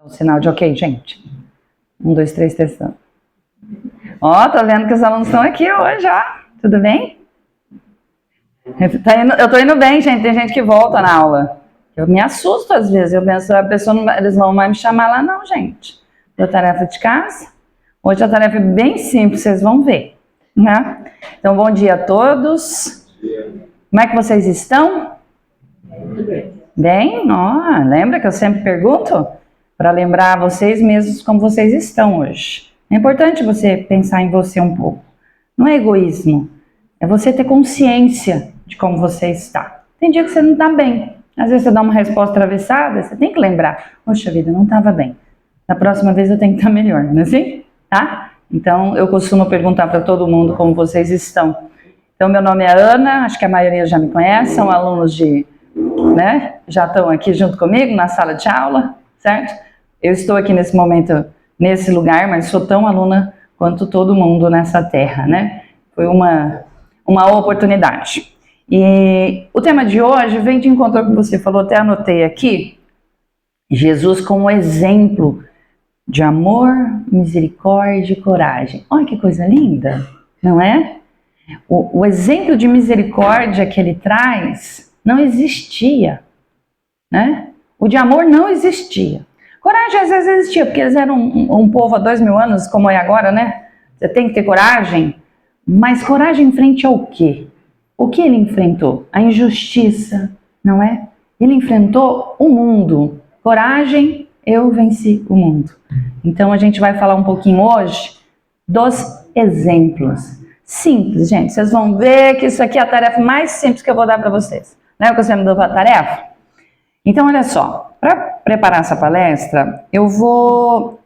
Sinal de ok, gente. 1, 2, 3, testando. Ó, tô vendo que os alunos estão aqui hoje, ó. Tudo bem? Eu tô indo bem, gente. Tem gente que volta na aula. Eu me assusto às vezes. Eu penso, a pessoa não vai, eles não vão me chamar lá, não, gente. Deu tarefa de casa. Hoje a tarefa é bem simples, vocês vão ver. Né? Então, bom dia a todos. Como é que vocês estão? Muito bem. Bem? Ó, lembra que eu sempre pergunto? Para lembrar vocês mesmos como vocês estão hoje. É importante você pensar em você um pouco. Não é egoísmo, é você ter consciência de como você está. Tem dia que você não está bem. Às vezes você dá uma resposta atravessada, você tem que lembrar. Poxa vida, não estava bem. Da próxima vez eu tenho que estar melhor, não é assim? Tá? Então eu costumo perguntar para todo mundo como vocês estão. Então meu nome é Ana, acho que a maioria já me conhece, são alunos né? Já estão aqui junto comigo na sala de aula, certo? Eu estou aqui nesse momento, nesse lugar, mas sou tão aluna quanto todo mundo nessa terra, né? Foi uma oportunidade. E o tema de hoje vem de encontro com você falou, até anotei aqui, Jesus como exemplo de amor, misericórdia e coragem. Olha que coisa linda, não é? O exemplo de misericórdia que ele traz não existia, né? O de amor não existia. Coragem às vezes existia, porque eles eram um povo há 2000 anos, como é agora, né? Você tem que ter coragem, mas coragem em frente ao quê? O que ele enfrentou? A injustiça, não é? Ele enfrentou o mundo. Coragem, eu venci o mundo. Então a gente vai falar um pouquinho hoje dos exemplos. Simples, gente. Vocês vão ver que isso aqui é a tarefa mais simples que eu vou dar para vocês. Não é o que você me deu para a tarefa? Então, olha só, para preparar essa palestra, eu vou...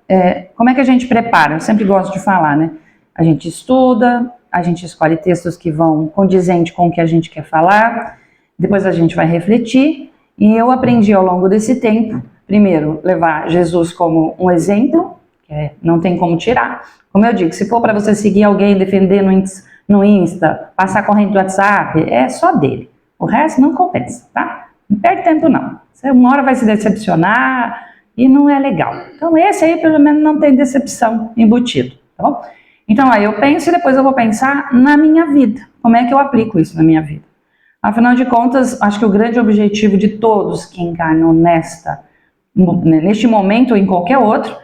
como é que a gente prepara? Eu sempre gosto de falar, né? A gente estuda, a gente escolhe textos que vão condizente com o que a gente quer falar, depois a gente vai refletir, e eu aprendi ao longo desse tempo, primeiro, levar Jesus como um exemplo, que não tem como tirar. Como eu digo, se for para você seguir alguém, defender no Insta, passar corrente do WhatsApp, é só dele. O resto não compensa, tá? Não perde tempo não. Você uma hora vai se decepcionar e não é legal. Então esse aí pelo menos não tem decepção embutido, tá bom? Então aí eu penso e depois eu vou pensar na minha vida. Como é que eu aplico isso na minha vida? Afinal de contas, acho que o grande objetivo de todos que encarnam neste momento ou em qualquer outro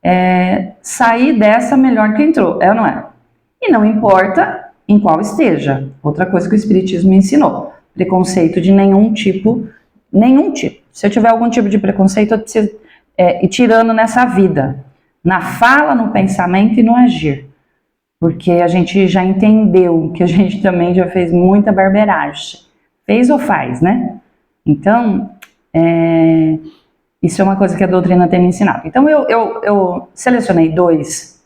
é sair dessa melhor que entrou, é ou não é? E não importa em qual esteja. Outra coisa que o Espiritismo me ensinou. Preconceito de nenhum tipo. Se eu tiver algum tipo de preconceito, eu preciso ir tirando nessa vida. Na fala, no pensamento e no agir. Porque a gente já entendeu que a gente também já fez muita barbeiragem. Fez ou faz, né? Então, isso é uma coisa que a doutrina tem me ensinado. Então, eu selecionei dois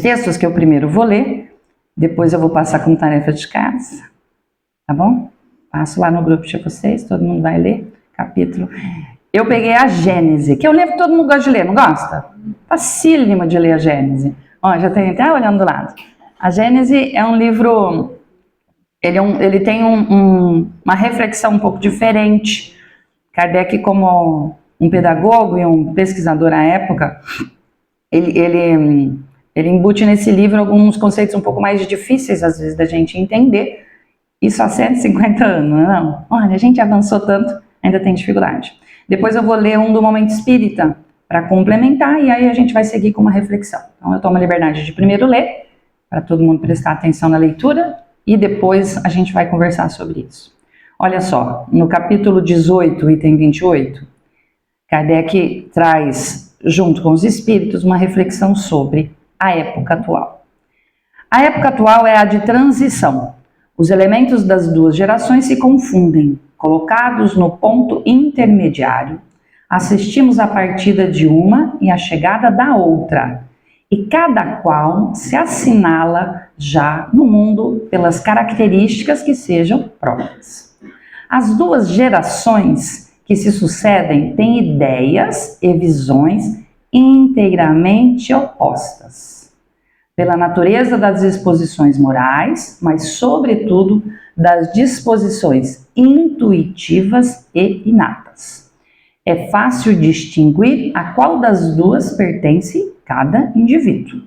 textos que eu primeiro vou ler, depois eu vou passar como tarefa de casa. Tá bom? Passo lá no grupo de vocês, todo mundo vai ler. Capítulo. Eu peguei a Gênese, que é um livro que todo mundo gosta de ler, não gosta? Facílimo de ler a Gênese. Ó, já tem até olhando do lado. A Gênese é um livro, ele tem uma reflexão um pouco diferente. Kardec, como um pedagogo e um pesquisador à época, ele embute nesse livro alguns conceitos um pouco mais difíceis, às vezes, da gente entender. Isso há 150 anos, não? Olha, a gente avançou tanto, ainda tem dificuldade. Depois eu vou ler um do Momento Espírita, para complementar, e aí a gente vai seguir com uma reflexão. Então eu tomo a liberdade de primeiro ler, para todo mundo prestar atenção na leitura, e depois a gente vai conversar sobre isso. Olha só, no capítulo 18, item 28, Kardec traz, junto com os espíritos, uma reflexão sobre a época atual. A época atual é a de transição. Os elementos das duas gerações se confundem. Colocados no ponto intermediário, assistimos à partida de uma e à chegada da outra, e cada qual se assinala já no mundo pelas características que sejam próprias. As duas gerações que se sucedem têm ideias e visões inteiramente opostas. Pela natureza das disposições morais, mas, sobretudo, das disposições intuitivas e inatas. É fácil distinguir a qual das duas pertence cada indivíduo.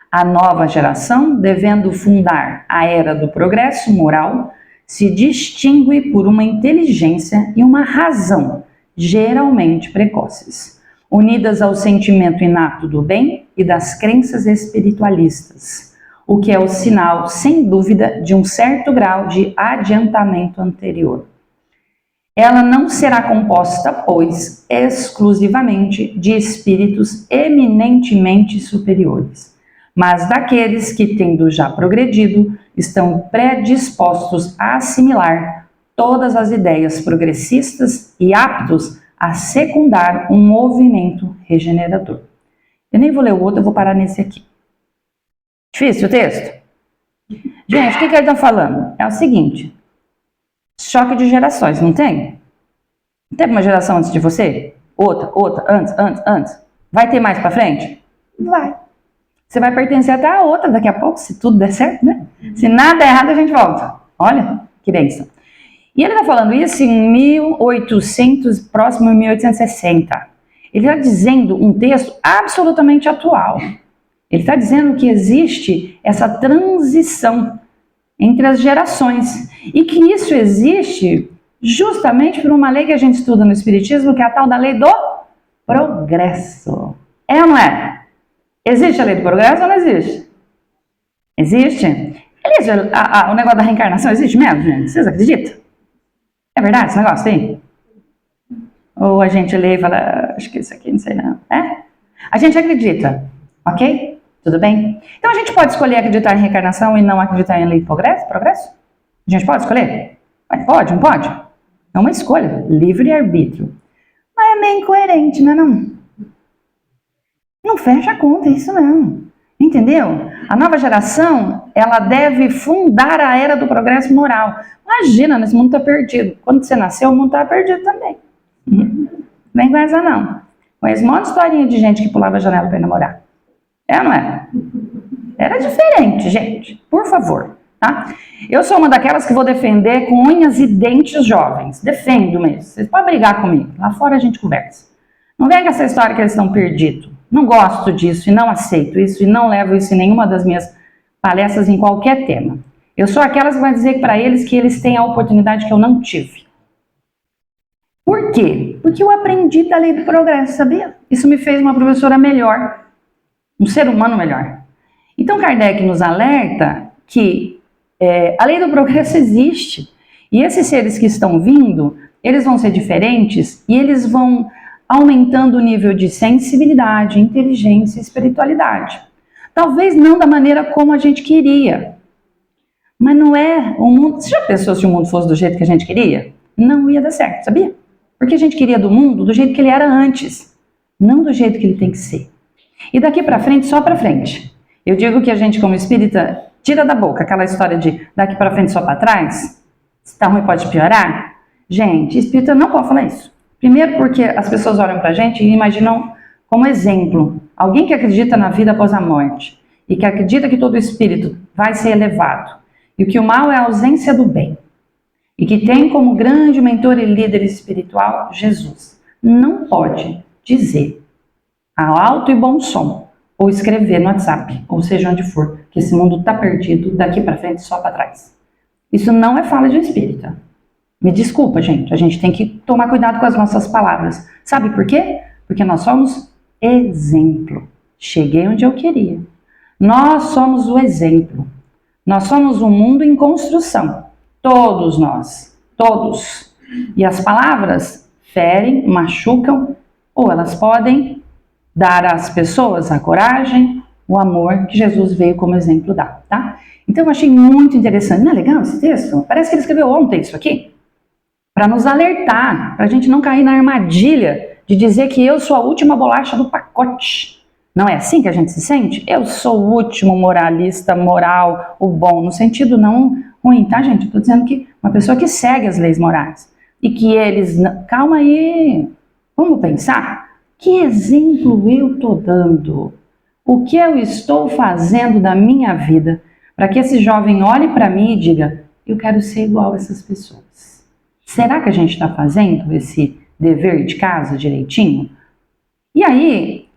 A nova geração, devendo fundar a era do progresso moral, se distingue por uma inteligência e uma razão, geralmente precoces, unidas ao sentimento inato do bem e das crenças espiritualistas, o que é o sinal, sem dúvida, de um certo grau de adiantamento anterior. Ela não será composta, pois, exclusivamente de espíritos eminentemente superiores, mas daqueles que, tendo já progredido, estão predispostos a assimilar todas as ideias progressistas e aptos a secundar um movimento regenerador. Eu nem vou ler o outro, eu vou parar nesse aqui. Difícil o texto? Gente, o que ele está falando? É o seguinte: choque de gerações, não tem? Não teve uma geração antes de você? Outra, antes. Vai ter mais para frente? Vai. Você vai pertencer até a outra daqui a pouco, se tudo der certo, né? Se nada der errado, a gente volta. Olha, que bênção. E ele está falando isso em 1800, próximo a 1860. Ele está dizendo um texto absolutamente atual. Ele está dizendo que existe essa transição entre as gerações e que isso existe justamente por uma lei que a gente estuda no Espiritismo, que é a tal da lei do progresso. É ou não é? Existe a lei do progresso ou não existe? Existe? O negócio da reencarnação existe mesmo, gente? Vocês acreditam? É verdade esse negócio aí? Ou a gente lê e fala, acho que isso aqui não sei não. É? A gente acredita, ok? Tudo bem? Então a gente pode escolher acreditar em reencarnação e não acreditar em lei do progresso? A gente pode escolher? Pode, não pode? É uma escolha, livre-arbítrio. Mas é meio incoerente, não é não? Não fecha a conta, isso não. Entendeu? A nova geração, ela deve fundar a era do progresso moral. Imagina, esse mundo está perdido. Quando você nasceu, o mundo estava perdido também. Vem com essa não. Conheço um monte de historinha de gente que pulava a janela para ir namorar. É ou não é? Era diferente, gente. Por favor. Tá? Eu sou uma daquelas que vou defender com unhas e dentes jovens. Defendo mesmo. Vocês podem brigar comigo. Lá fora a gente conversa. Não vem com essa história que eles estão perdidos. Não gosto disso e não aceito isso e não levo isso em nenhuma das minhas palestras em qualquer tema. Eu sou aquelas que vai dizer para eles que eles têm a oportunidade que eu não tive. Por quê? Porque eu aprendi da lei do progresso, sabia? Isso me fez uma professora melhor, um ser humano melhor. Então Kardec nos alerta que a lei do progresso existe. E esses seres que estão vindo, eles vão ser diferentes e eles vão aumentando o nível de sensibilidade, inteligência e espiritualidade. Talvez não da maneira como a gente queria. Mas não é o mundo... Você já pensou se o mundo fosse do jeito que a gente queria? Não ia dar certo, sabia? Porque a gente queria do mundo do jeito que ele era antes, não do jeito que ele tem que ser. E daqui para frente, só para frente. Eu digo que a gente, como espírita, tira da boca aquela história de daqui para frente, só para trás. Se tá ruim, pode piorar. Gente, espírita não pode falar isso. Primeiro porque as pessoas olham para a gente e imaginam como exemplo alguém que acredita na vida após a morte e que acredita que todo espírito vai ser elevado e que o mal é a ausência do bem e que tem como grande mentor e líder espiritual Jesus. Não pode dizer a alto e bom som ou escrever no WhatsApp, ou seja onde for, que esse mundo está perdido daqui para frente só para trás. Isso não é fala de um espírita. Me desculpa, gente, a gente tem que tomar cuidado com as nossas palavras. Sabe por quê? Porque nós somos exemplo. Cheguei onde eu queria. Nós somos o exemplo. Nós somos um mundo em construção. Todos nós. Todos. E as palavras ferem, machucam, ou elas podem dar às pessoas a coragem, o amor que Jesus veio como exemplo dar, tá? Então eu achei muito interessante. Não é legal esse texto? Parece que ele escreveu ontem isso aqui. Para nos alertar, para a gente não cair na armadilha de dizer que eu sou a última bolacha do pacote. Não é assim que a gente se sente? Eu sou o último moralista, moral, o bom, no sentido não ruim, tá, gente? Eu estou dizendo que uma pessoa que segue as leis morais e que eles... Calma aí, vamos pensar. Que exemplo eu estou dando? O que eu estou fazendo da minha vida para que esse jovem olhe para mim e diga, eu quero ser igual a essas pessoas? Será que a gente está fazendo esse dever de casa direitinho? E aí,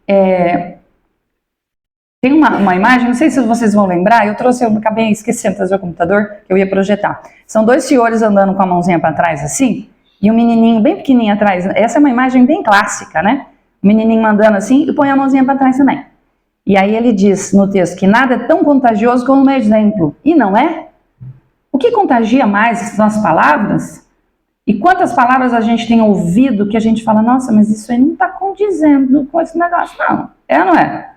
tem uma imagem, não sei se vocês vão lembrar, eu acabei esquecendo de trazer o computador, que eu ia projetar. São dois senhores andando com a mãozinha para trás assim, e um menininho bem pequenininho atrás. Essa é uma imagem bem clássica, né? O menininho andando assim e põe a mãozinha para trás também. E aí ele diz no texto que nada é tão contagioso como um exemplo. E não é? O que contagia mais são as palavras? E quantas palavras a gente tem ouvido que a gente fala, nossa, mas isso aí não está condizendo com esse negócio. Não, é ou não é?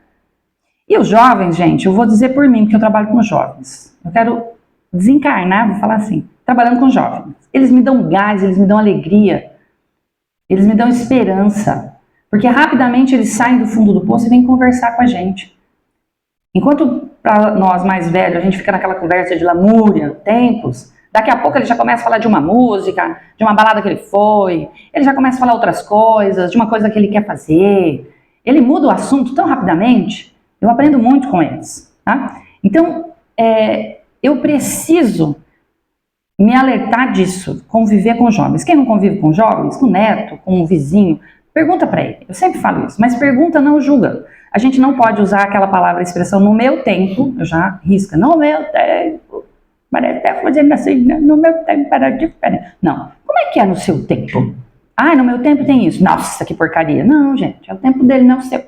E os jovens, gente, eu vou dizer por mim, porque eu trabalho com jovens. Eu quero desencarnar, vou falar assim, trabalhando com jovens. Eles me dão gás, eles me dão alegria, eles me dão esperança. Porque rapidamente eles saem do fundo do poço e vêm conversar com a gente. Enquanto para nós mais velhos, a gente fica naquela conversa de lamúria, tempos, daqui a pouco ele já começa a falar de uma música, de uma balada que ele foi, ele já começa a falar outras coisas, de uma coisa que ele quer fazer. Ele muda o assunto tão rapidamente, eu aprendo muito com eles. Tá? Então, eu preciso me alertar disso, conviver com jovens. Quem não convive com jovens, com o neto, com o vizinho, pergunta para ele. Eu sempre falo isso, mas pergunta, não julga. A gente não pode usar aquela palavra, expressão, no meu tempo, eu já risca, no meu tempo, parece até fazendo assim, no meu tempo era diferente. Não, como é que é no seu tempo? Ah, no meu tempo tem isso. Nossa, que porcaria. Não, gente, é o tempo dele, não o seu.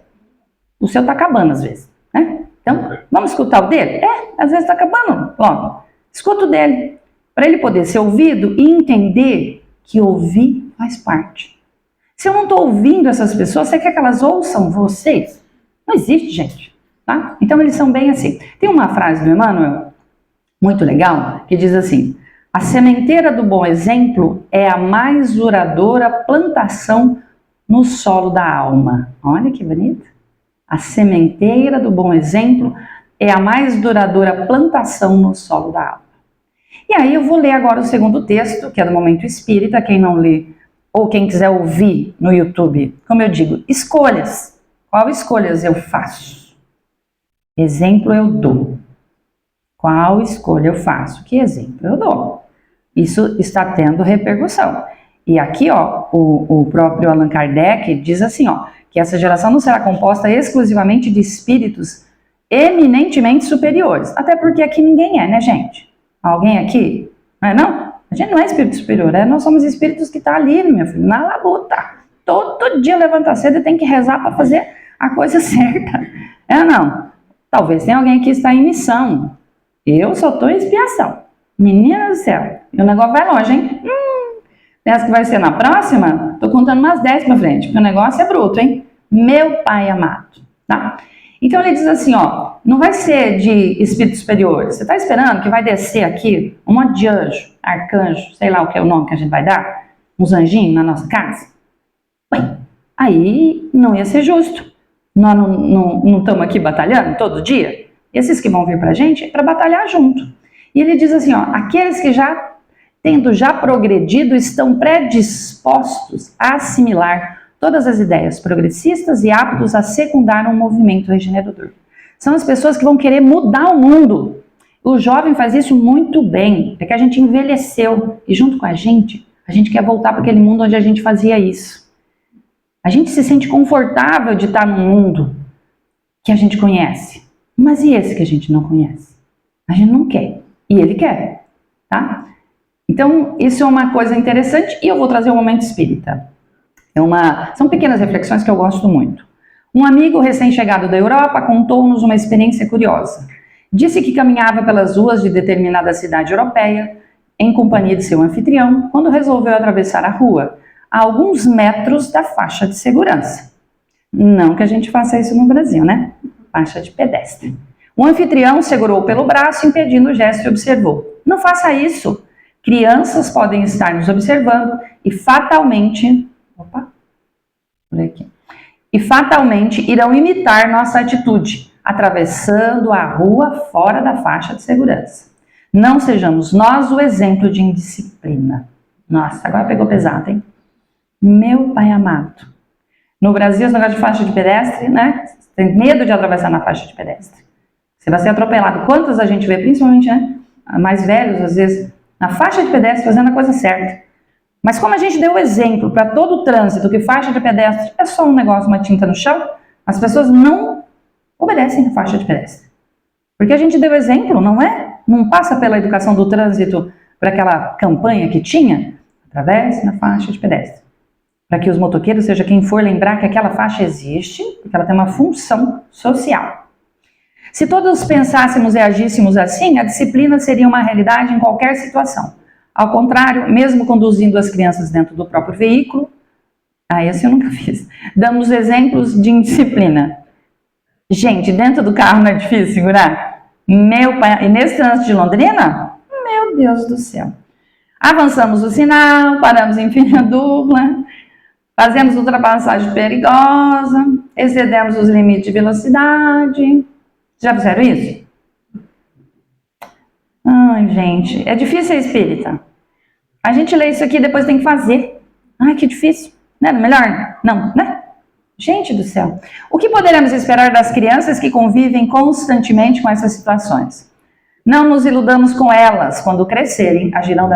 O seu tá acabando às vezes, né? Então, vamos escutar o dele? Às vezes tá acabando, logo. Escuta o dele, para ele poder ser ouvido e entender que ouvir faz parte. Se eu não estou ouvindo essas pessoas, você quer que elas ouçam vocês? Não existe, gente. Tá? Então, eles são bem assim. Tem uma frase do Emmanuel, muito legal, que diz assim, a sementeira do bom exemplo é a mais duradoura plantação no solo da alma. Olha que bonito. A sementeira do bom exemplo é a mais duradoura plantação no solo da alma. E aí eu vou ler agora o segundo texto, que é do Momento Espírita, quem não lê, ou quem quiser ouvir no YouTube, como eu digo, escolhas. Qual escolhas eu faço? Exemplo eu dou. Qual escolha eu faço? Que exemplo eu dou? Isso está tendo repercussão. E aqui, ó, o próprio Allan Kardec diz assim, ó, que essa geração não será composta exclusivamente de espíritos eminentemente superiores. Até porque aqui ninguém é, né, gente? Alguém aqui? Não é não? A gente não é espírito superior, nós somos espíritos que estão ali, meu filho, na labuta. Todo dia levanta cedo e tem que rezar para fazer a coisa certa. É ou não? Talvez tenha alguém que está em missão. Eu só estou em expiação. Menina do céu, e o negócio vai longe, hein? Essa que vai ser na próxima, tô contando umas 10 para frente, porque o negócio é bruto, hein? Meu pai amado, tá? Então ele diz assim, ó, não vai ser de espírito superior, você tá esperando que vai descer aqui um monte de anjo, arcanjo, sei lá o que é o nome que a gente vai dar, uns anjinhos na nossa casa? Ué, aí não ia ser justo. Nós não estamos aqui batalhando todo dia? Esses que vão vir pra gente é para batalhar junto. E ele diz assim, ó, aqueles que tendo já progredido, estão predispostos a assimilar todas as ideias progressistas e aptos a secundar um movimento regenerador. São as pessoas que vão querer mudar o mundo. O jovem faz isso muito bem, é que a gente envelheceu e junto com a gente quer voltar para aquele mundo onde a gente fazia isso. A gente se sente confortável de estar num mundo que a gente conhece, mas e esse que a gente não conhece? A gente não quer, e ele quer, tá? Então, isso é uma coisa interessante e eu vou trazer o Momento Espírita. São pequenas reflexões que eu gosto muito. Um amigo recém-chegado da Europa contou-nos uma experiência curiosa. Disse que caminhava pelas ruas de determinada cidade europeia, em companhia de seu anfitrião, quando resolveu atravessar a rua, a alguns metros da faixa de segurança. Não que a gente faça isso no Brasil, né? Faixa de pedestre. O anfitrião segurou pelo braço, impedindo o gesto e observou. Não faça isso! Crianças podem estar nos observando e fatalmente irão imitar nossa atitude, atravessando a rua fora da faixa de segurança. Não sejamos nós o exemplo de indisciplina. Nossa, agora pegou pesado, hein? Meu pai amado. No Brasil, esse negócio de faixa de pedestre, né? Tem medo de atravessar na faixa de pedestre. Você vai ser atropelado. Quantos a gente vê, principalmente, né? Mais velhos, às vezes, na faixa de pedestre, fazendo a coisa certa. Mas como a gente deu o exemplo para todo o trânsito que faixa de pedestre é só um negócio, uma tinta no chão, as pessoas não obedecem a faixa de pedestre. Porque a gente deu exemplo, não é? Não passa pela educação do trânsito para aquela campanha que tinha, através na faixa de pedestre. Para que os motoqueiros, seja quem for, lembrar que aquela faixa existe, porque ela tem uma função social. Se todos pensássemos e agíssemos assim, a disciplina seria uma realidade em qualquer situação. Ao contrário, mesmo conduzindo as crianças dentro do próprio veículo, esse eu nunca fiz, damos exemplos de indisciplina. Gente, dentro do carro não é difícil segurar? Meu pai, e nesse trânsito de Londrina? Meu Deus do céu. Avançamos o sinal, paramos em fila dupla, fazemos ultrapassagem perigosa, excedemos os limites de velocidade. Já fizeram isso? Ai, gente, é difícil ser espírita. A gente lê isso aqui e depois tem que fazer. Ai, que difícil. Não era melhor? Não, né? Gente do céu. O que poderemos esperar das crianças que convivem constantemente com essas situações? Não nos iludamos com elas quando crescerem, agirão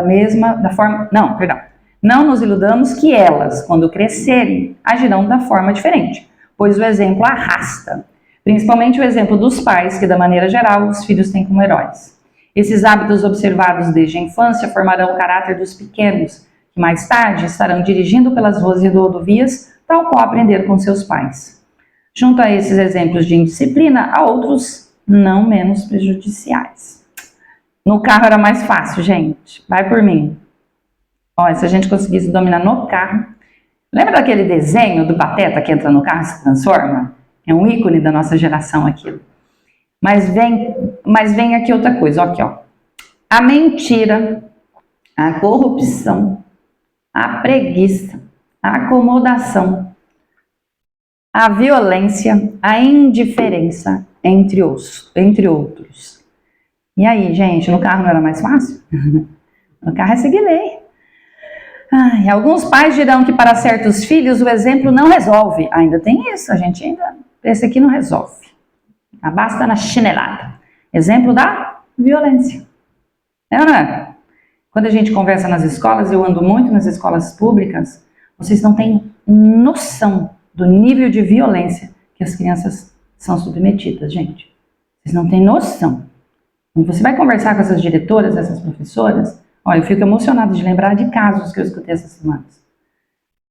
Não nos iludamos que elas, quando crescerem, agirão da forma diferente, pois o exemplo arrasta. Principalmente o exemplo dos pais, que, da maneira geral, os filhos têm como heróis. Esses hábitos observados desde a infância formarão o caráter dos pequenos, que mais tarde estarão dirigindo pelas ruas e rodovias, tal qual aprenderam com seus pais. Junto a esses exemplos de indisciplina, há outros não menos prejudiciais. No carro era mais fácil, gente. Vai por mim. Olha, se a gente conseguisse dominar no carro. Lembra daquele desenho do Pateta que entra no carro e se transforma? É um ícone da nossa geração aquilo. Mas vem aqui outra coisa, aqui, ó. A mentira, a corrupção, a preguiça, a acomodação, a violência, a indiferença, entre outros. E aí, gente, no carro não era mais fácil? No carro é seguir lei. Alguns pais dirão que para certos filhos o exemplo não resolve. Ainda tem isso, a gente ainda... Esse aqui não resolve. Basta na chinelada. Exemplo da violência. É ou não é? Quando a gente conversa nas escolas, eu ando muito nas escolas públicas, vocês não têm noção do nível de violência que as crianças são submetidas, gente. Vocês não têm noção. Quando você vai conversar com essas diretoras, essas professoras, olha, eu fico emocionada de lembrar de casos que eu escutei essas semanas.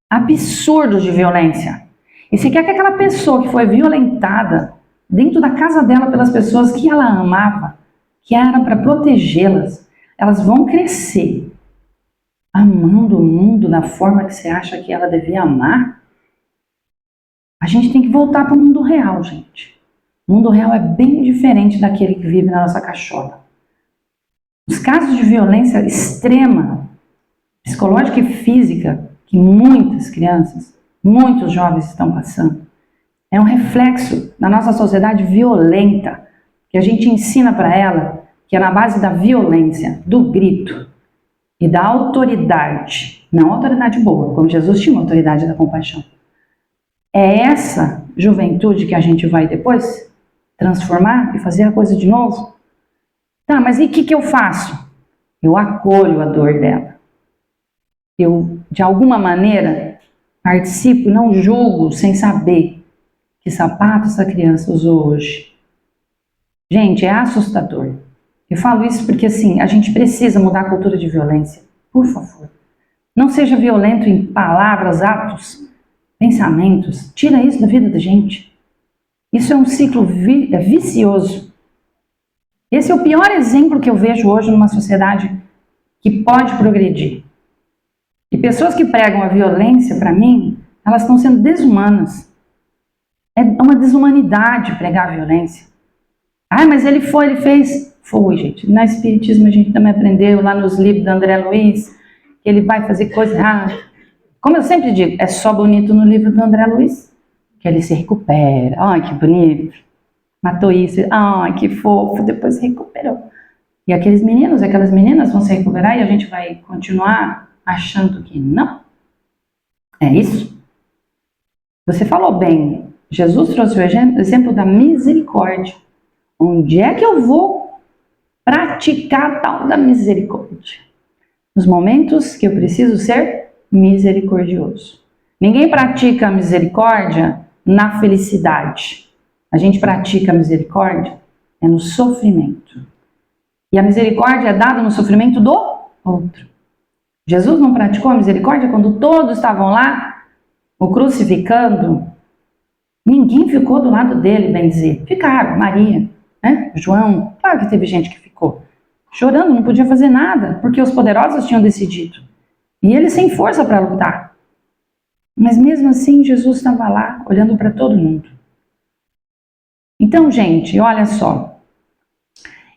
Absurdos de violência. E se quer que aquela pessoa que foi violentada dentro da casa dela pelas pessoas que ela amava, que era para protegê-las, elas vão crescer amando o mundo da forma que você acha que ela devia amar? A gente tem que voltar para o mundo real, gente. O mundo real é bem diferente daquele que vive na nossa cachola. Os casos de violência extrema, psicológica e física, que muitas crianças, muitos jovens estão passando, é um reflexo da nossa sociedade violenta, que a gente ensina para ela que é na base da violência, do grito e da autoridade, não autoridade boa, como Jesus tinha uma autoridade da compaixão. É essa juventude que a gente vai depois transformar e fazer a coisa de novo? Tá, mas e o que eu faço? Eu acolho a dor dela. Eu, de alguma maneira, participo e não julgo sem saber que sapato essa criança usou hoje. Gente, é assustador. Eu falo isso porque, assim, a gente precisa mudar a cultura de violência. Por favor. Não seja violento em palavras, atos, pensamentos. Tira isso da vida da gente. Isso é um ciclo vicioso. Esse é o pior exemplo que eu vejo hoje numa sociedade que pode progredir. E pessoas que pregam a violência, para mim, elas estão sendo desumanas. É uma desumanidade pregar a violência. Mas ele fez. Foi, gente. No Espiritismo a gente também aprendeu, lá nos livros do André Luiz, que ele vai fazer coisa errada. Como eu sempre digo, é só bonito no livro do André Luiz, que ele se recupera. Ai, que bonito. Matou isso. Ai, que fofo. Depois se recuperou. E aqueles meninos, aquelas meninas vão se recuperar e a gente vai continuar achando que não. É isso? Você falou bem. Jesus trouxe o exemplo da misericórdia. Onde é que eu vou praticar a tal da misericórdia? Nos momentos que eu preciso ser misericordioso. Ninguém pratica a misericórdia na felicidade. A gente pratica a misericórdia no sofrimento. E a misericórdia é dada no sofrimento do outro. Jesus não praticou a misericórdia quando todos estavam lá, o crucificando. Ninguém ficou do lado dele, bem dizer. Ficaram, Maria, né? João, claro que teve gente que ficou. Chorando, não podia fazer nada, porque os poderosos tinham decidido. E ele sem força para lutar. Mas mesmo assim, Jesus estava lá, olhando para todo mundo. Então, gente, olha só.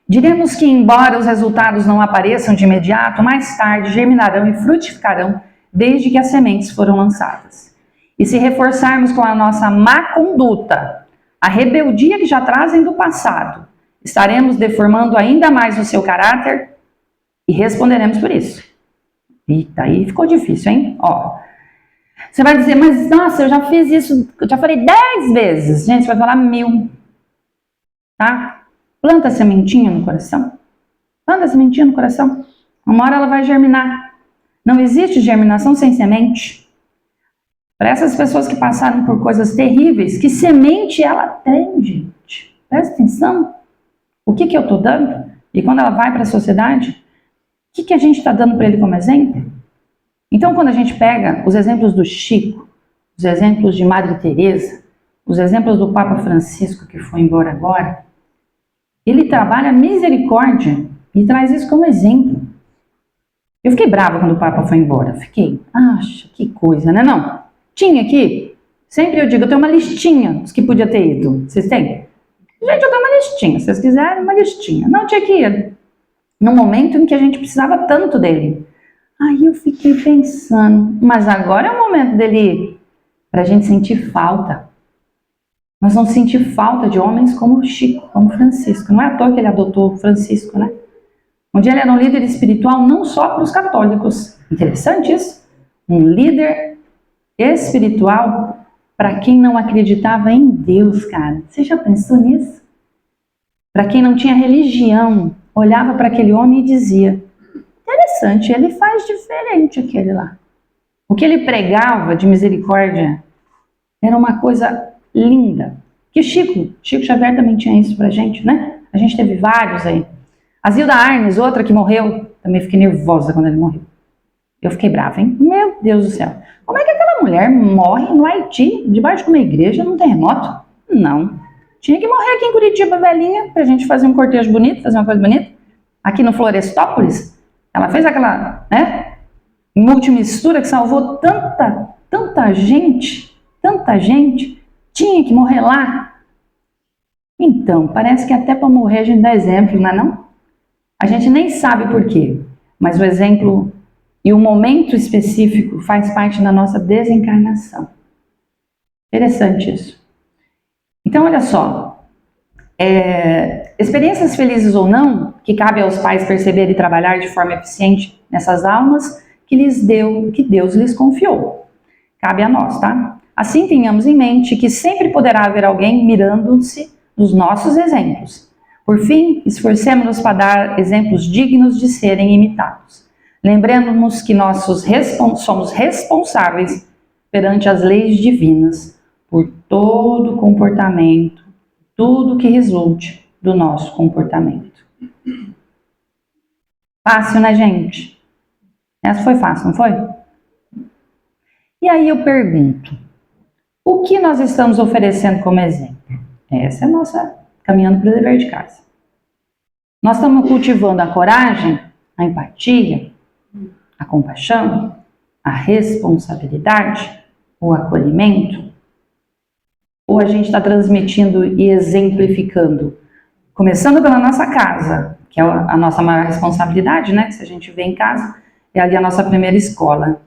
Diremos que, embora os resultados não apareçam de imediato, mais tarde germinarão e frutificarão desde que as sementes foram lançadas. E se reforçarmos com a nossa má conduta, a rebeldia que já trazem do passado, estaremos deformando ainda mais o seu caráter e responderemos por isso. Eita, aí ficou difícil, hein? Ó, você vai dizer, mas nossa, eu já fiz isso, eu já falei 10 vezes. Gente, você vai falar 1000, tá? Planta a sementinha no coração. Planta a sementinha no coração. Uma hora ela vai germinar. Não existe germinação sem semente. Para essas pessoas que passaram por coisas terríveis, que semente ela tem, gente? Presta atenção. O que eu estou dando? E quando ela vai para a sociedade, o que a gente está dando para ele como exemplo? Então, quando a gente pega os exemplos do Chico, os exemplos de Madre Teresa, os exemplos do Papa Francisco, que foi embora agora, ele trabalha a misericórdia e traz isso como exemplo. Eu fiquei brava quando o Papa foi embora. Fiquei, acha, que coisa, né? Não. Tinha aqui, sempre eu digo, eu tenho uma listinha dos que podia ter ido. Vocês têm? Gente, eu tenho uma listinha. Se vocês quiserem, uma listinha. Não, tinha que ir no momento em que a gente precisava tanto dele. Aí eu fiquei pensando, mas agora é o momento dele ir, para a gente sentir falta. Nós vamos sentir falta de homens como Chico, como Francisco. Não é à toa que ele adotou Francisco, né? Um dia ele era um líder espiritual não só para os católicos. Interessante isso. Um líder espiritual para quem não acreditava em Deus, cara. Você já pensou nisso? Para quem não tinha religião, olhava para aquele homem e dizia, interessante, ele faz diferente aquele lá. O que ele pregava de misericórdia era uma coisa linda. Que Chico Xavier também tinha isso pra gente, né? A gente teve vários aí. A Zilda Arnes, outra que morreu, também fiquei nervosa quando ele morreu. Eu fiquei brava, hein? Meu Deus do céu. Como é que aquela mulher morre no Haiti, debaixo de uma igreja, num terremoto? Não. Tinha que morrer aqui em Curitiba, velhinha, pra gente fazer um cortejo bonito, fazer uma coisa bonita. Aqui no Florestópolis, ela fez aquela, né, multimistura que salvou tanta gente, tinha que morrer lá. Então, parece que até para morrer a gente dá exemplo, não é não? A gente nem sabe por quê, mas o exemplo e o momento específico faz parte da nossa desencarnação. Interessante isso. Então, olha só, experiências felizes ou não, que cabe aos pais perceber e trabalhar de forma eficiente nessas almas que Deus lhes confiou. Cabe a nós, tá? Assim, tenhamos em mente que sempre poderá haver alguém mirando-se nos nossos exemplos. Por fim, esforcemo-nos para dar exemplos dignos de serem imitados. Lembremos que nós somos responsáveis perante as leis divinas por todo comportamento, tudo que resulte do nosso comportamento. Fácil, né, gente? Essa foi fácil, não foi? E aí eu pergunto, o que nós estamos oferecendo como exemplo? Essa é a nossa caminhando para o dever de casa. Nós estamos cultivando a coragem, a empatia, a compaixão, a responsabilidade, o acolhimento? Ou a gente está transmitindo e exemplificando? Começando pela nossa casa, que é a nossa maior responsabilidade, né? Se a gente vê em casa, é ali a nossa primeira escola.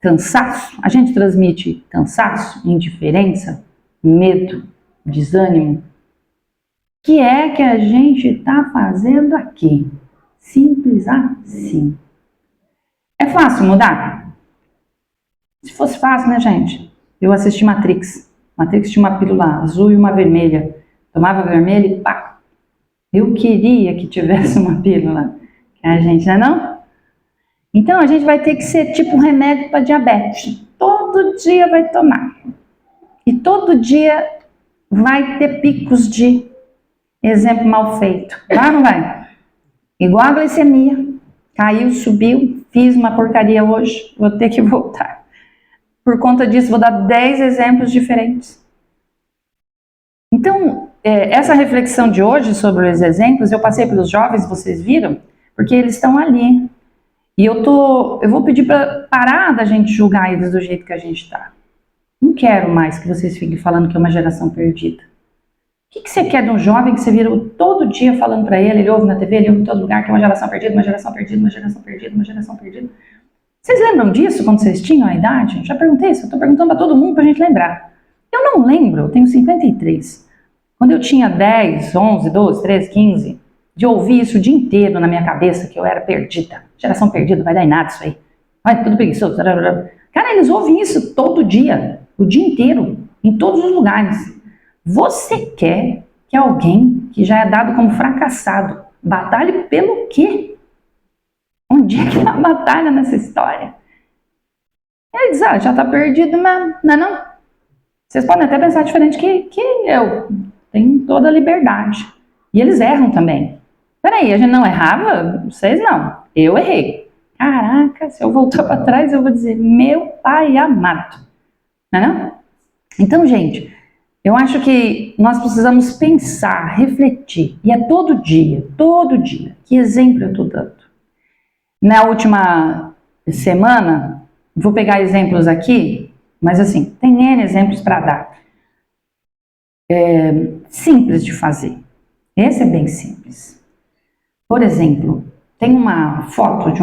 Cansaço, a gente transmite cansaço, indiferença, medo, desânimo. O que é que a gente está fazendo aqui? Simples assim. É fácil mudar? Se fosse fácil, né, gente? Eu assisti Matrix. Matrix tinha uma pílula azul e uma vermelha. Tomava a vermelha e pá! Eu queria que tivesse uma pílula. Que a gente, não é não? Então a gente vai ter que ser tipo um remédio para diabetes. Todo dia vai tomar. E todo dia vai ter picos de exemplo mal feito. Vai ou não vai? Igual a glicemia. Caiu, subiu, fiz uma porcaria hoje, vou ter que voltar. Por conta disso, vou dar 10 exemplos diferentes. Então, essa reflexão de hoje sobre os exemplos, eu passei pelos jovens, vocês viram, porque eles estão ali. E eu vou pedir para parar da gente julgar eles do jeito que a gente está. Não quero mais que vocês fiquem falando que é uma geração perdida. O que você quer de um jovem que você vira todo dia falando para ele ouve na TV, ele ouve em todo lugar, que é uma geração perdida, uma geração perdida, uma geração perdida, uma geração perdida? Vocês lembram disso quando vocês tinham a idade? Já perguntei isso, eu estou perguntando para todo mundo para a gente lembrar. Eu não lembro, eu tenho 53. Quando eu tinha 10, 11, 12, 13, 15, de ouvir isso o dia inteiro na minha cabeça, que eu era perdida. Geração perdida, não vai dar em nada isso aí. Vai, tudo preguiçoso. Cara, eles ouvem isso todo dia, o dia inteiro, em todos os lugares. Você quer que alguém que já é dado como fracassado batalhe pelo quê? Onde é que tá a batalha nessa história? Ele diz, já tá perdido mesmo, não é não? Vocês podem até pensar diferente que eu. Tenho toda a liberdade. E eles erram também. Peraí, a gente não errava? Vocês não. Eu errei. Caraca, se eu voltar para trás, eu vou dizer, meu pai amado. Não é não? Então, gente, eu acho que nós precisamos pensar, refletir. E é todo dia, todo dia. Que exemplo eu estou dando? Na última semana, vou pegar exemplos aqui, mas assim, tem N exemplos para dar. Simples de fazer. Esse é bem simples. Por exemplo, tem uma foto de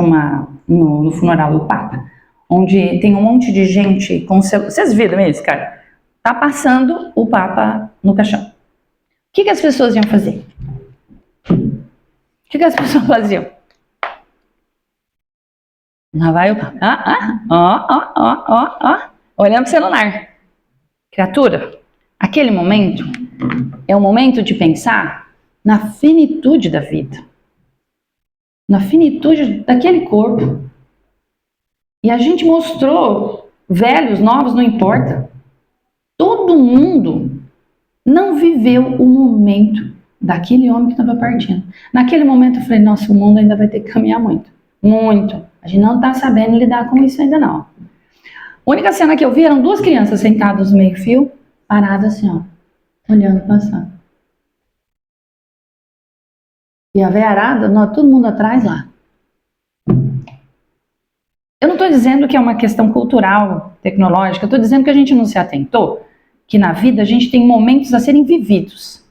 no funeral do Papa, onde tem um monte de gente com Vocês viram isso, cara? Tá passando o Papa no caixão. O que as pessoas iam fazer? O que as pessoas faziam? Lá vai o Papa. Olhando pro celular. Criatura, aquele momento é o momento de pensar na finitude da vida. Na finitude daquele corpo. E a gente mostrou, velhos, novos, não importa. Todo mundo não viveu o momento daquele homem que estava partindo. Naquele momento eu falei, nossa, o mundo ainda vai ter que caminhar muito. Muito. A gente não está sabendo lidar com isso ainda não. A única cena que eu vi eram duas crianças sentadas no meio-fio, paradas assim, ó, olhando passar. E a veiarada, todo mundo atrás lá. Eu não estou dizendo que é uma questão cultural, tecnológica, eu estou dizendo que a gente não se atentou, que na vida a gente tem momentos a serem vividos.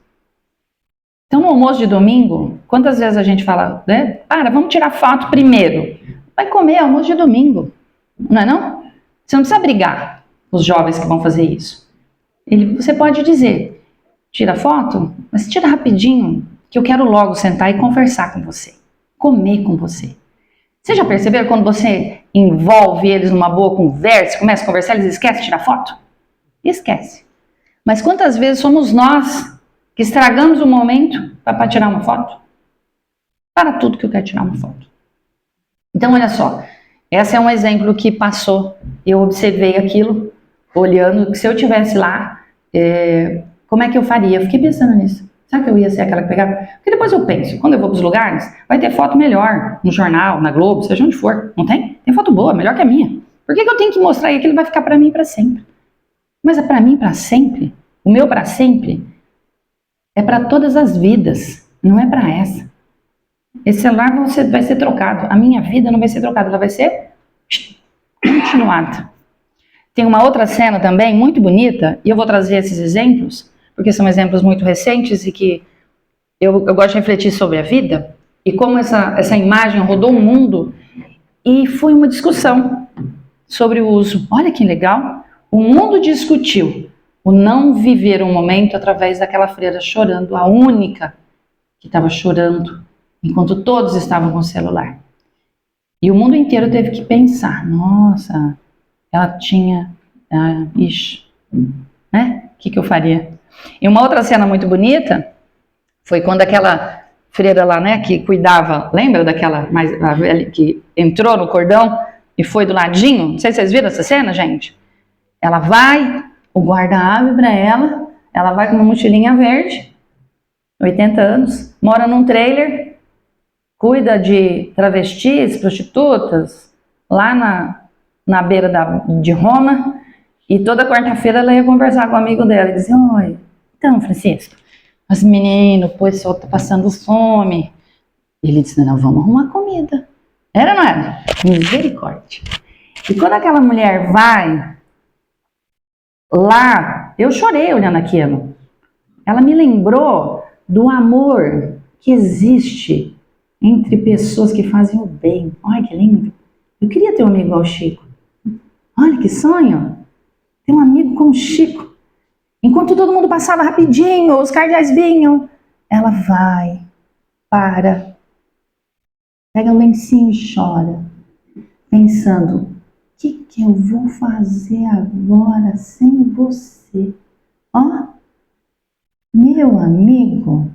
Então no almoço de domingo, quantas vezes a gente fala, né? Vamos tirar foto primeiro. Vai comer almoço de domingo, não é não? Você não precisa brigar com os jovens que vão fazer isso. Você pode dizer, tira foto, mas tira rapidinho, que eu quero logo sentar e conversar com você, comer com você. Você já percebeu quando você envolve eles numa boa conversa, começa a conversar, eles esquecem de tirar foto? Esquece. Mas quantas vezes somos nós que estragamos o momento para tirar uma foto? Para tudo que eu quero tirar uma foto. Então, olha só, esse é um exemplo que passou, eu observei aquilo, olhando, que se eu estivesse lá, como é que eu faria? Eu fiquei pensando nisso. Será que eu ia ser aquela que pegava? Porque depois eu penso, quando eu vou para os lugares, vai ter foto melhor, no jornal, na Globo, seja onde for, não tem? Tem foto boa, melhor que a minha. Por que eu tenho que mostrar e aquilo vai ficar para mim para sempre? Mas é para mim para sempre, o meu para sempre, é para todas as vidas, não é para essa. Esse celular vai ser trocado, a minha vida não vai ser trocada, ela vai ser continuada. Tem uma outra cena também, muito bonita, e eu vou trazer esses exemplos, porque são exemplos muito recentes e que eu gosto de refletir sobre a vida, e como essa imagem rodou o mundo, e foi uma discussão sobre o uso. Olha que legal, o mundo discutiu o não viver um momento através daquela freira chorando, a única que estava chorando, enquanto todos estavam com o celular. E o mundo inteiro teve que pensar, nossa, ela tinha, né? O que eu faria? E uma outra cena muito bonita foi quando aquela freira lá, né, que cuidava, lembra daquela a velha que entrou no cordão e foi do ladinho? Não sei se vocês viram essa cena, gente. Ela vai, o guarda abre para ela vai com uma mochilinha verde, 80 anos, mora num trailer, cuida de travestis, prostitutas, lá na beira de Roma, e toda quarta-feira ela ia conversar com um amigo dela e dizia: oi, então, Francisco, mas menino, o pessoal tá passando fome. E ele disse: não, vamos arrumar comida. Era ou não era? Misericórdia. E quando aquela mulher vai lá, eu chorei olhando aquilo. Ela me lembrou do amor que existe entre pessoas que fazem o bem. Olha que lindo. Eu queria ter um amigo igual o Chico. Olha que sonho. Ter um amigo como o Chico. Enquanto todo mundo passava rapidinho, os cardeais vinham, ela vai, para, pega um lencinho e chora, pensando: o que eu vou fazer agora sem você? Ó, meu amigo,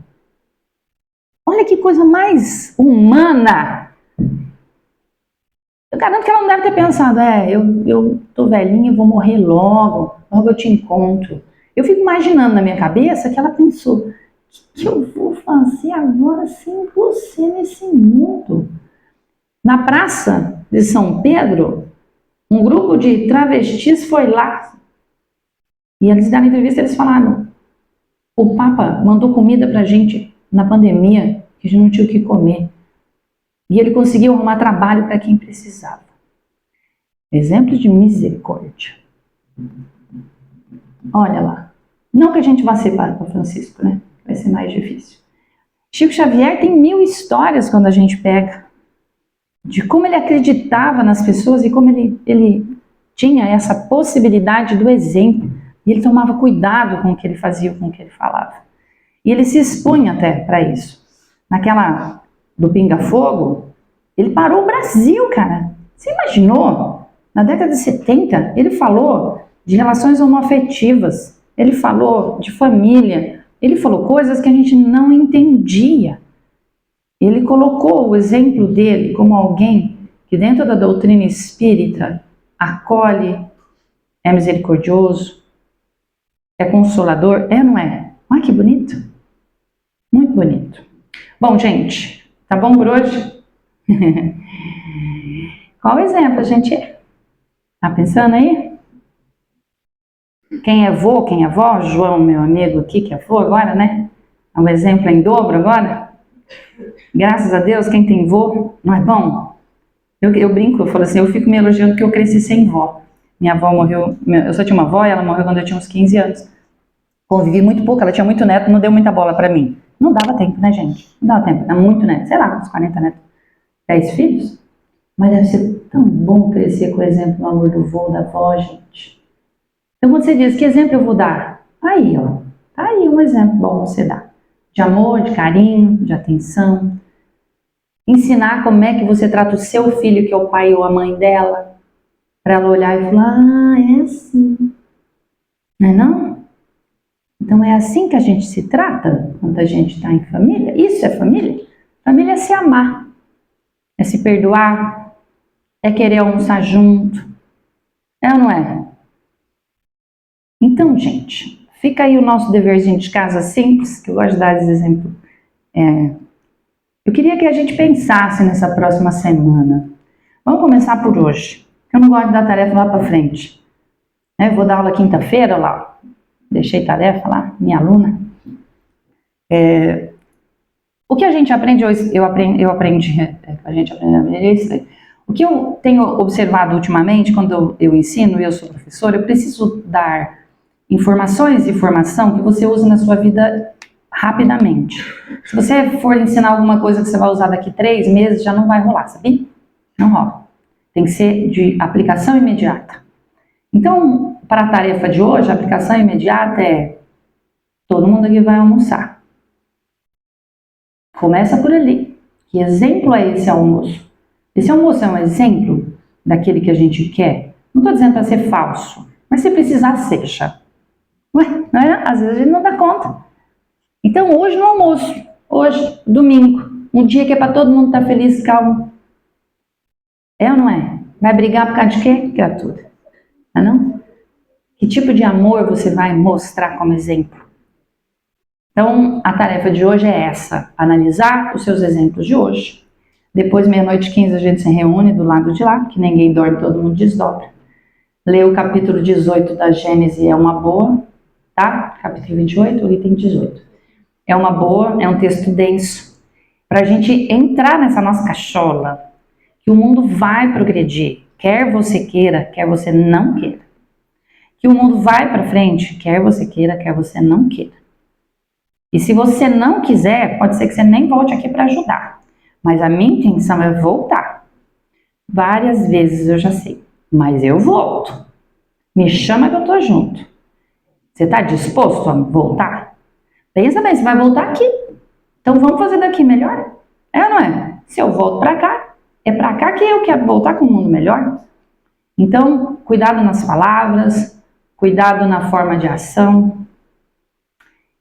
olha que coisa mais humana. Eu garanto que ela não deve ter pensado: eu tô velhinha e vou morrer logo eu te encontro. Eu fico imaginando na minha cabeça que ela pensou: o que eu vou fazer agora sem você nesse mundo? Na praça de São Pedro, um grupo de travestis foi lá e eles deram entrevista e eles falaram: o Papa mandou comida pra gente na pandemia, que a gente não tinha o que comer. E ele conseguiu arrumar trabalho para quem precisava. Exemplo de misericórdia. Olha lá. Não que a gente vá separar com o Francisco, né? Vai ser mais difícil. Chico Xavier tem 1000 histórias quando a gente pega de como ele acreditava nas pessoas e como ele tinha essa possibilidade do exemplo. E ele tomava cuidado com o que ele fazia, com o que ele falava. E ele se expunha até para isso. Naquela do Pinga Fogo, ele parou o Brasil, cara. Você imaginou? Na década de 70, ele falou de relações homoafetivas, ele falou de família, ele falou coisas que a gente não entendia. Ele colocou o exemplo dele como alguém que dentro da doutrina espírita acolhe, é misericordioso, é consolador, é ou não é? Olha que bonito. Muito bonito. Bom, gente, tá bom por hoje? Qual exemplo a gente é? Tá pensando aí? Quem é vô, quem é vó? João, meu amigo aqui, que é vô agora, né? É um exemplo em dobro agora. Graças a Deus, quem tem vô, não é bom? Eu brinco, eu falo assim, eu fico me elogiando porque eu cresci sem vó. Minha avó morreu, eu só tinha uma avó e ela morreu quando eu tinha uns 15 anos. Convivi muito pouco, ela tinha muito neto, não deu muita bola pra mim. Não dava tempo, né, gente? Não dava tempo, era muito neto. Sei lá, uns 40 netos. 10 filhos? Mas deve ser tão bom crescer com o exemplo do amor do vô, da avó, gente. Então, quando você diz, que exemplo eu vou dar? Aí, ó. Tá aí um exemplo bom você dar. De amor, de carinho, de atenção. Ensinar como é que você trata o seu filho, que é o pai ou a mãe dela. Para ela olhar e falar: ah, é assim. Não é não? Então é assim que a gente se trata quando a gente está em família? Isso é família? Família é se amar, é se perdoar, é querer almoçar junto. É ou não é? Então, gente, fica aí o nosso deverzinho de casa simples, que eu gosto de dar esse exemplo. Eu queria que a gente pensasse nessa próxima semana. Vamos começar por hoje. Eu não gosto de dar tarefa lá para frente. Vou dar aula quinta-feira lá. Deixei tarefa lá, minha aluna. O que a gente aprende, eu aprendi, a gente aprende isso. O que eu tenho observado ultimamente, quando eu ensino, eu sou professora, eu preciso dar informações e formação que você use na sua vida rapidamente. Se você for ensinar alguma coisa que você vai usar daqui 3 meses, já não vai rolar, sabia? Não rola. Tem que ser de aplicação imediata. Então, para a tarefa de hoje, a aplicação imediata é: todo mundo aqui vai almoçar. Começa por ali. Que exemplo é esse almoço? Esse almoço é um exemplo daquele que a gente quer? Não estou dizendo para ser falso, mas se precisar, seja. Ué, não é? Às vezes a gente não dá conta. Então, hoje no almoço, Hoje, domingo, um dia que é para todo mundo estar feliz, calmo. É ou não é? Vai brigar por causa de quê, criatura? Não é não? Que tipo de amor você vai mostrar como exemplo? Então, a tarefa de hoje é essa, analisar os seus exemplos de hoje. Depois, 00:15, a gente se reúne do lado de lá, que ninguém dorme, todo mundo desdobra. Ler o capítulo 18 da Gênesis é uma boa, tá? Capítulo 28, o item 18. É uma boa, é um texto denso, para a gente entrar nessa nossa cachola, que o mundo vai progredir, quer você queira, quer você não queira. Que o mundo vai para frente, quer você queira, quer você não queira. E se você não quiser, pode ser que você nem volte aqui para ajudar. Mas a minha intenção é voltar. Várias vezes eu já sei, mas eu volto. Me chama que eu tô junto. Você está disposto a voltar? Pensa bem, você vai voltar aqui. Então vamos fazer daqui melhor? É ou não é? Se eu volto para cá, é para cá que eu quero voltar com um mundo melhor. Então, cuidado nas palavras, cuidado na forma de ação.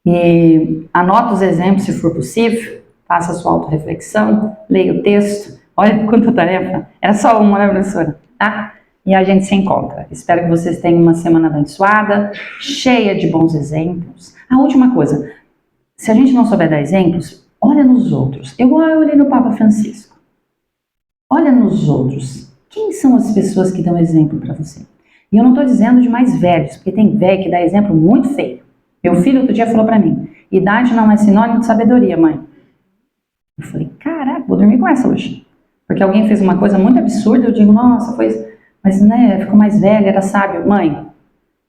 E anota os exemplos se for possível, faça a sua autorreflexão, leia o texto. Olha quanta tarefa, era só uma, né, professora? Tá? E a gente se encontra. Espero que vocês tenham uma semana abençoada, cheia de bons exemplos. A última coisa, se a gente não souber dar exemplos, olha nos outros. Eu olhei no Papa Francisco. Olha nos outros. Quem são as pessoas que dão exemplo para você? E eu não estou dizendo de mais velhos, porque tem velho que dá exemplo muito feio. Meu filho outro dia falou para mim, idade não é sinônimo de sabedoria, mãe. Eu falei, caraca, vou dormir com essa hoje. Porque alguém fez uma coisa muito absurda, eu digo, nossa, foi... Mas, né, ficou mais velho, era sábio. Mãe,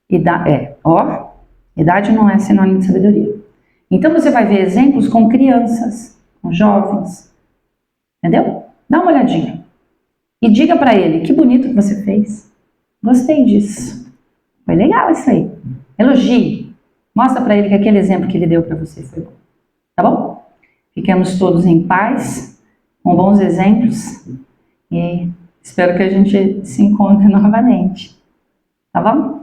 idade não é sinônimo de sabedoria. Então você vai ver exemplos com crianças, com jovens, entendeu? Dá uma olhadinha. E diga para ele, que bonito que você fez. Gostei disso. Foi legal isso aí. Elogie. Mostra para ele que aquele exemplo que ele deu para você foi bom. Tá bom? Fiquemos todos em paz, com bons exemplos. E espero que a gente se encontre novamente. Tá bom?